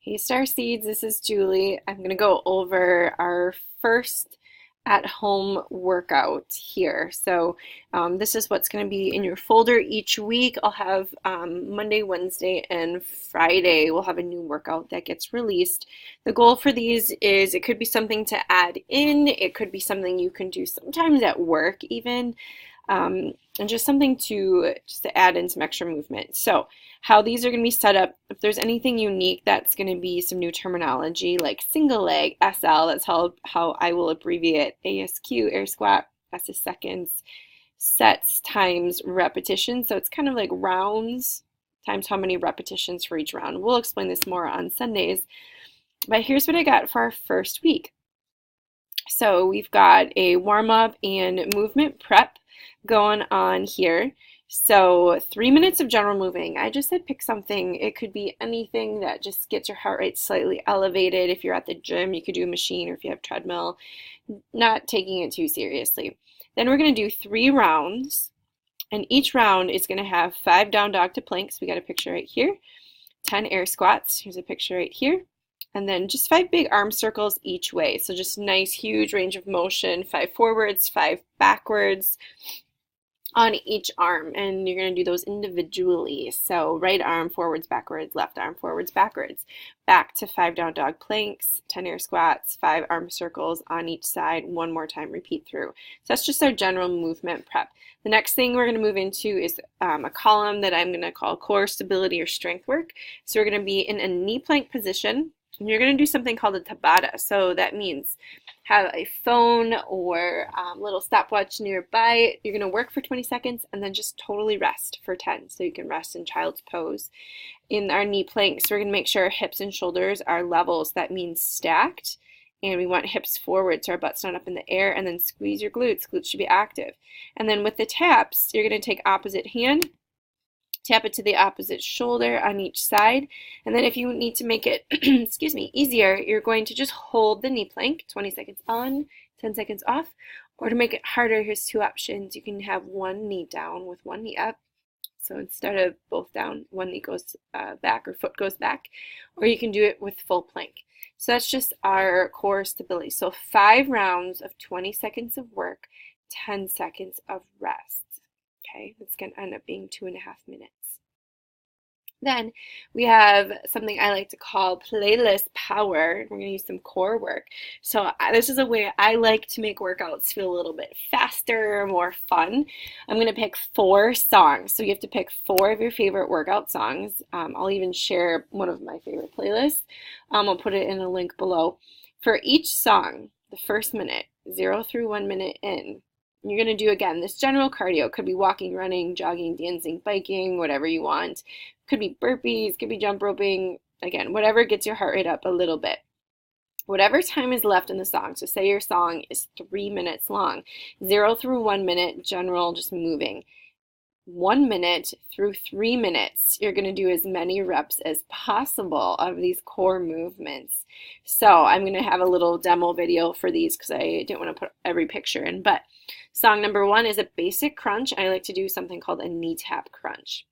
Hey Star Seeds, this is Julie. I'm going to go over our first at-home workout here. This is what's going to be in your folder each week. I'll have Monday, Wednesday, and Friday. We'll have a new workout that gets released. The goal for these is it could be something to add in. It could be something you can do sometimes at work even. And just something to add in some extra movement. So how these are going to be set up, if there's anything unique, that's going to be some new terminology like single leg, SL, that's how I will abbreviate ASQ, air squat, S is seconds, sets times repetition. So it's kind of like rounds times how many repetitions for each round. We'll explain this more on Sundays. But here's what I got for our first week. So we've got a warm-up and movement prep going on here. So 3 minutes of general moving. I just said pick something. It could be anything that just gets your heart rate slightly elevated. If you're at the gym, you could do a machine, or if you have treadmill, not taking it too seriously. Then we're going to do 3 rounds, and each round is going to have 5 down dog to planks. We got a picture right here. 10 air squats. Here's a picture right here. And then just 5 big arm circles each way. So just nice, huge range of motion, 5 forwards, 5 backwards on each arm. And you're going to do those individually. So right arm forwards, backwards, left arm forwards, backwards. Back to 5 down dog planks, 10 air squats, 5 arm circles on each side. One more time, repeat through. So that's just our general movement prep. The next thing we're going to move into is a column that I'm going to call core stability or strength work. So we're going to be in a knee plank position. And you're going to do something called a Tabata. So that means have a phone or little stopwatch nearby. You're going to work for 20 seconds and then just totally rest for 10. So you can rest in child's pose. In our knee planks, we're going to make sure our hips and shoulders are level. So that means stacked. And we want hips forward so our butt's not up in the air. And then squeeze your glutes. Glutes should be active. And then with the taps, you're going to take opposite hand. Tap it to the opposite shoulder on each side. And then if you need to make it, excuse me, easier, you're going to just hold the knee plank, 20 seconds on, 10 seconds off. Or to make it harder, here's 2 options. You can have one knee down with one knee up. So instead of both down, one knee goes back or foot goes back. Or you can do it with full plank. So that's just our core stability. So 5 rounds of 20 seconds of work, 10 seconds of rest. Okay, it's going to end up being 2.5 minutes. Then we have something I like to call playlist power. We're going to use some core work. So this is a way I like to make workouts feel a little bit faster, more fun. I'm going to pick 4 songs. So you have to pick 4 of your favorite workout songs. I'll even share one of my favorite playlists. I'll put it in a link below. For each song, the first minute, 0 through 1 minute in, you're going to do, again, this general cardio. Could be walking, running, jogging, dancing, biking, whatever you want. Could be burpees, could be jump roping. Again, whatever gets your heart rate up a little bit. Whatever time is left in the song. So say your song is 3 minutes long. 0 through 1 minute, general, just moving. 1 minute through 3 minutes, you're going to do as many reps as possible of these core movements. So I'm going to have a little demo video for these because I didn't want to put every picture in. But song number 1 is a basic crunch. I like to do something called a knee tap crunch.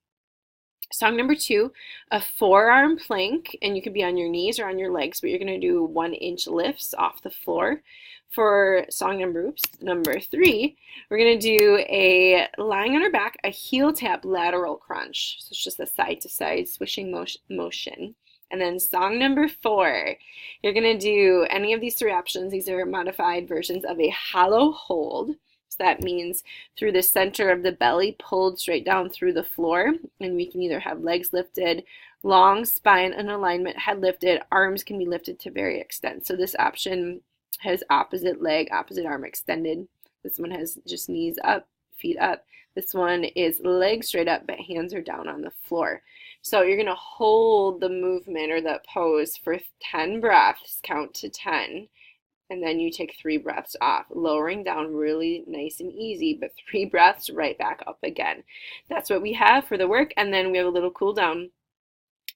Song number 2, a forearm plank, and you can be on your knees or on your legs, but you're going to do 1-inch lifts off the floor. For song number 3, we're going to do a lying on our back, a heel tap lateral crunch. So it's just a side to side swishing motion. And then song number 4, you're going to do any of these 3 options. These are modified versions of a hollow hold. So that means through the center of the belly, pulled straight down through the floor. And we can either have legs lifted, long spine and alignment, head lifted, arms can be lifted to vary extent. So this option has opposite leg, opposite arm extended. This one has just knees up, feet up. This one is legs straight up, but hands are down on the floor. So you're going to hold the movement or the pose for 10 breaths, count to 10. And then you take 3 breaths off, lowering down really nice and easy, but 3 breaths right back up again. That's what we have for the work. And then we have a little cool down.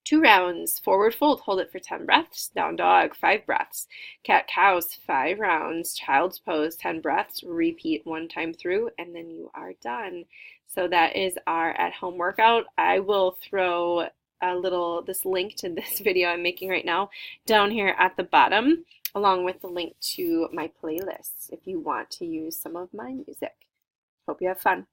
2 rounds, forward fold, hold it for 10 breaths, down dog, 5 breaths, cat cows, 5 rounds, child's pose, 10 breaths, repeat 1 time through, and then you are done. So that is our at-home workout. I will throw this link to this video I'm making right now down here at the bottom, along with the link to my playlists if you want to use some of my music. Hope you have fun.